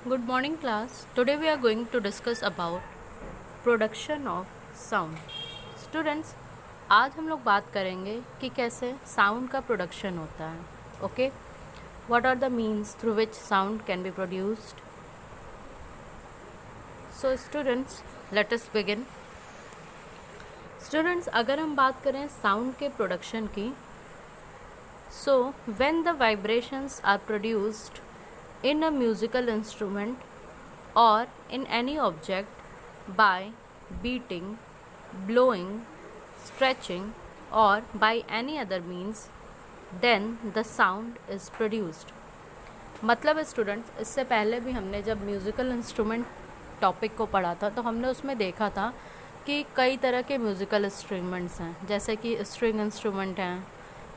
Good morning class. Today we are going to discuss about production of sound. Students, आज हम लोग बात करेंगे कि कैसे साउंड का प्रोडक्शन होता है. Okay, what are the means through which sound can be produced? So students, let us begin. Students, अगर हम बात करें साउंड के प्रोडक्शन की, so when the vibrations are produced in a musical instrument or in any object by beating, blowing, stretching or by any other means, then the sound is produced. मतलब students, इससे पहले भी हमने जब musical instrument topic को पढ़ा था तो हमने उसमें देखा था कि कई तरह के म्यूज़िकल इंस्ट्रूमेंट्स हैं, जैसे कि स्ट्रिंग इंस्ट्रूमेंट हैं.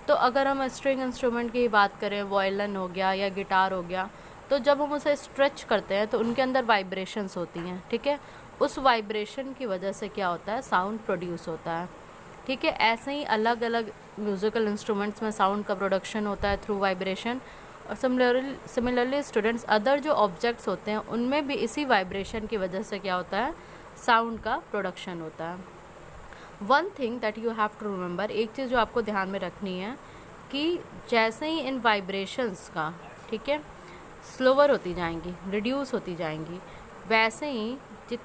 तो अगर हम स्ट्रिंग इंस्ट्रूमेंट की बात करें, वायलिन हो गया या गिटार हो गया, तो जब हम उसे स्ट्रेच करते हैं तो उनके अंदर वाइब्रेशंस होती हैं. ठीक है, उस वाइब्रेशन की वजह से क्या होता है, साउंड प्रोड्यूस होता है. ठीक है, ऐसे ही अलग अलग म्यूज़िकल इंस्ट्रूमेंट्स में साउंड का प्रोडक्शन होता है थ्रू वाइब्रेशन. और सिमिलरली स्टूडेंट्स, अदर जो ऑब्जेक्ट्स होते हैं उनमें भी इसी वाइब्रेशन की वजह से क्या होता है, साउंड का प्रोडक्शन होता है. One thing that you have to remember, एक चीज़ जो आपको ध्यान में रखनी है कि जैसे ही इन वाइब्रेशंस का, ठीक है, स्लोवर होती जाएंगी, रिड्यूस होती जाएंगी, वैसे ही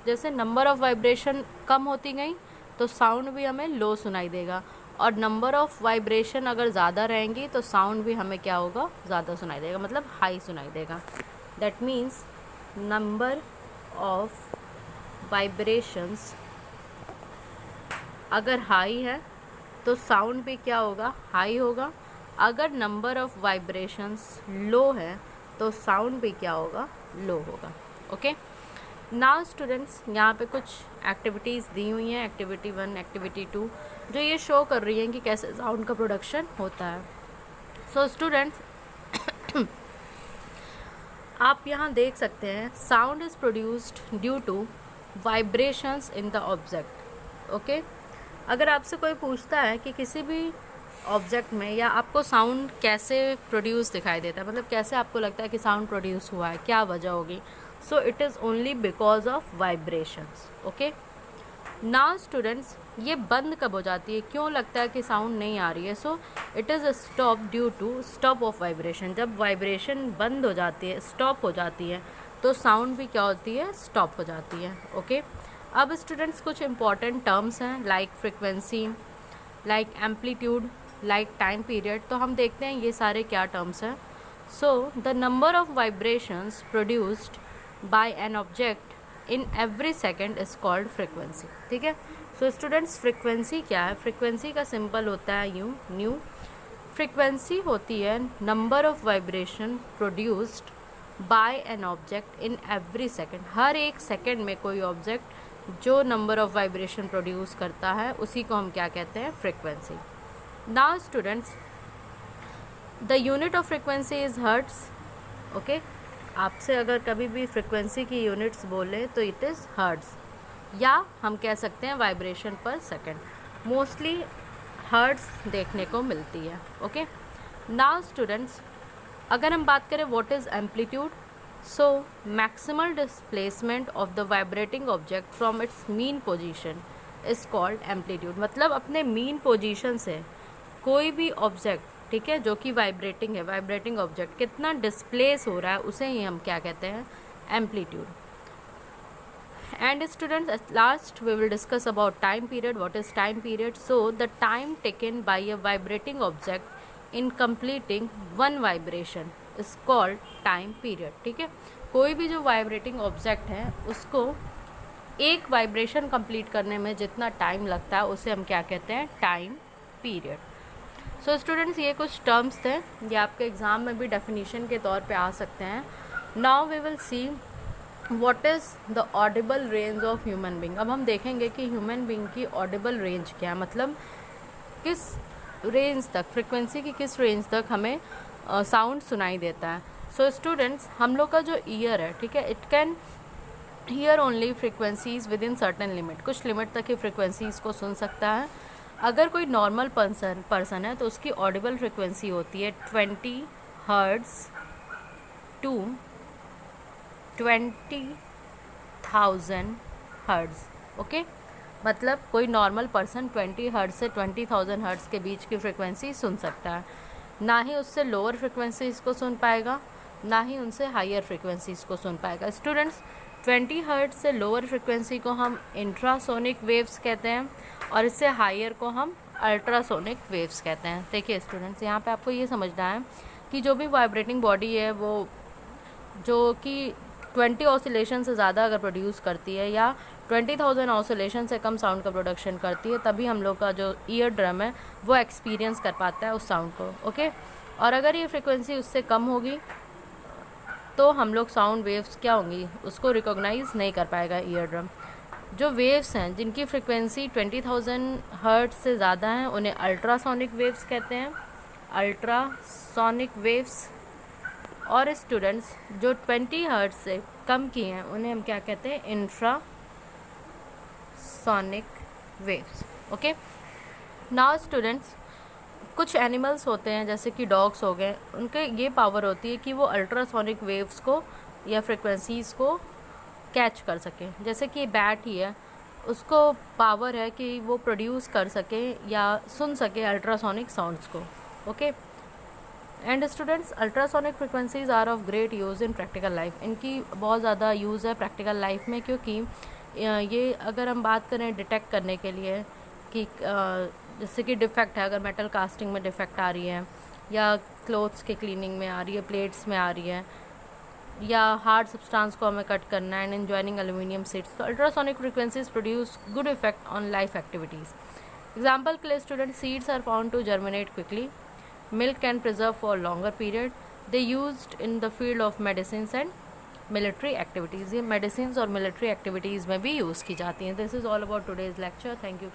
जैसे नंबर ऑफ़ वाइब्रेशन कम होती गई तो साउंड भी हमें लो सुनाई देगा, और नंबर ऑफ़ वाइब्रेशन अगर ज़्यादा रहेंगी तो साउंड भी हमें क्या होगा, ज़्यादा सुनाई देगा, मतलब हाई सुनाई देगा. That means number of vibrations अगर हाई है तो साउंड भी क्या होगा, हाई होगा. अगर नंबर ऑफ़ वाइब्रेशंस लो है तो साउंड भी क्या होगा, लो होगा. ओके, नाउ स्टूडेंट्स, यहाँ पे कुछ एक्टिविटीज़ दी हुई हैं, एक्टिविटी 1, एक्टिविटी 2, जो ये शो कर रही हैं कि कैसे साउंड का प्रोडक्शन होता है. सो स्टूडेंट्स, आप यहाँ देख सकते हैं, sound is produced due to vibrations in the object. Okay, अगर आपसे कोई पूछता है कि किसी भी ऑब्जेक्ट में या आपको साउंड कैसे प्रोड्यूस दिखाई देता है, मतलब कैसे आपको लगता है कि साउंड प्रोड्यूस हुआ है, क्या वजह होगी, सो it is only because of vibrations. Okay, now students, ये बंद कब हो जाती है, क्यों लगता है कि साउंड नहीं आ रही है, so it is stop due to stop of vibration. जब वाइब्रेशन बंद हो जाती है, स्टॉप हो जाती है, तो साउंड भी क्या होती है, स्टॉप हो जाती है. ओके, अब स्टूडेंट्स कुछ इंपॉर्टेंट टर्म्स हैं, like frequency, like amplitude, like time period. तो हम देखते हैं ये सारे क्या टर्म्स हैं. So the number of vibrations produced by an object in every second is called frequency. ठीक है, सो स्टूडेंट्स, फ्रिक्वेंसी क्या है, फ्रिक्वेंसी का सिंपल होता है यू न्यू. फ्रिक्वेंसी होती है number of vibration produced by an object in every second. हर एक सेकेंड में कोई ऑब्जेक्ट जो नंबर ऑफ वाइब्रेशन प्रोड्यूस करता है उसी को हम क्या कहते हैं, frequency. Now students, the unit of frequency is hertz. Okay, आपसे अगर कभी भी फ्रिक्वेंसी की यूनिट्स बोले तो इट इज़ हर्ट्स, या हम कह सकते हैं वाइब्रेशन पर सेकेंड. मोस्टली हर्ट्स देखने को मिलती है. ओके, नाउ स्टूडेंट्स, अगर हम बात करें what is amplitude, so maximal displacement of the vibrating object from its mean position is called amplitude. मतलब अपने mean position से कोई भी ऑब्जेक्ट, ठीक है, जो कि वाइब्रेटिंग है, वाइब्रेटिंग ऑब्जेक्ट कितना डिस्प्लेस हो रहा है उसे ही हम क्या कहते हैं, amplitude. And students, at last we will discuss about time period. What is time period? So the time taken by a vibrating object in completing one vibration is called time period. ठीक है, कोई भी जो vibrating object है उसको एक vibration complete करने में जितना टाइम लगता है उसे हम क्या कहते हैं, टाइम पीरियड. सो स्टूडेंट्स, ये कुछ टर्म्स थे, ये आपके एग्ज़ाम में भी डेफिनेशन के तौर पे आ सकते हैं. Now we will see what is the audible range of human being. अब हम देखेंगे कि ह्यूमन बीइंग की ऑडिबल रेंज क्या है, मतलब किस रेंज तक, फ्रिक्वेंसी की किस रेंज तक हमें साउंड सुनाई देता है. सो स्टूडेंट्स, हम लोग का जो ईयर है, ठीक है, it can hear only frequencies with in certain limit. कुछ लिमिट तक ही फ्रिक्वेंसीज को सुन सकता है. अगर कोई नॉर्मल पर्सन है तो उसकी ऑडिबल फ्रिक्वेंसी होती है 20 हर्ट्ज़ टू 20,000 हर्ट्ज़। ओके, मतलब कोई नॉर्मल पर्सन 20 हर्ट्ज़ से 20,000 हर्ट्ज़ के बीच की फ्रिक्वेंसी सुन सकता है। ना ही उससे लोअर फ्रिक्वेंसीज़ को सुन पाएगा, ना ही उनसे हायर फ्रिक्वेंसीज़ को सुन पाएगा। स्टूडेंट्स, 20 हर्ट्ज़ से लोअर फ्रिक्वेंसी को हम इंट्रासोनिक वेव्स कहते हैं और इससे हायर को हम अल्ट्रासोनिक वेव्स कहते हैं। देखिए स्टूडेंट्स, यहाँ पे आपको ये समझना है कि जो भी वाइब्रेटिंग बॉडी है वो जो कि 20 ऑसिलेशन से ज़्यादा अगर प्रोड्यूस करती है या 20,000 ऑसिलेशन से कम साउंड का प्रोडक्शन करती है, तभी हम लोग का जो ईयर ड्रम है वो एक्सपीरियंस कर पाता है उस साउंड को। ओके, और अगर ये फ्रिक्वेंसी उससे कम होगी तो हम लोग साउंड वेव्स क्या होंगी उसको रिकॉग्नाइज नहीं कर पाएगा ईयर ड्रम। जो वेव्स हैं जिनकी फ्रिक्वेंसी 20,000 हर्ट्ज से ज़्यादा हैं उन्हें अल्ट्रासोनिक वेव्स कहते हैं, अल्ट्रासोनिक वेव्स। और स्टूडेंट्स, जो 20 हर्ट्ज से कम की हैं उन्हें हम क्या कहते हैं, infrasonic waves. Okay, now students, कुछ एनिमल्स होते हैं जैसे कि डॉग्स हो गए, उनके ये पावर होती है कि वो अल्ट्रासोनिक वेव्स को या फ्रिक्वेंसीज़ को कैच कर सकें। जैसे कि बैट ही है, उसको पावर है कि वो प्रोड्यूस कर सके या सुन सके अल्ट्रासोनिक साउंड्स को। Okay, and students, ultrasonic frequencies are of great use in practical life. इनकी बहुत ज़्यादा यूज़ है प्रैक्टिकल लाइफ में, क्योंकि ये अगर हम बात करें डिटेक्ट करने के लिए कि जैसे कि डिफेक्ट है, अगर मेटल कास्टिंग में डिफेक्ट आ रही है या क्लोथ्स के क्लीनिंग में आ रही है, प्लेट्स में आ रही है, या हार्ड सब्सटेंस को हमें कट करना है and in joining aluminium sheets, तो ultrasonic frequencies produce good effect on life activities. Example के लिए student, seeds are found to germinate quickly, milk can preserve for longer period, they used in the field of medicines and military activities। ये medicines और military activities में भी use की जाती हैं। This is all about today's lecture. Thank you.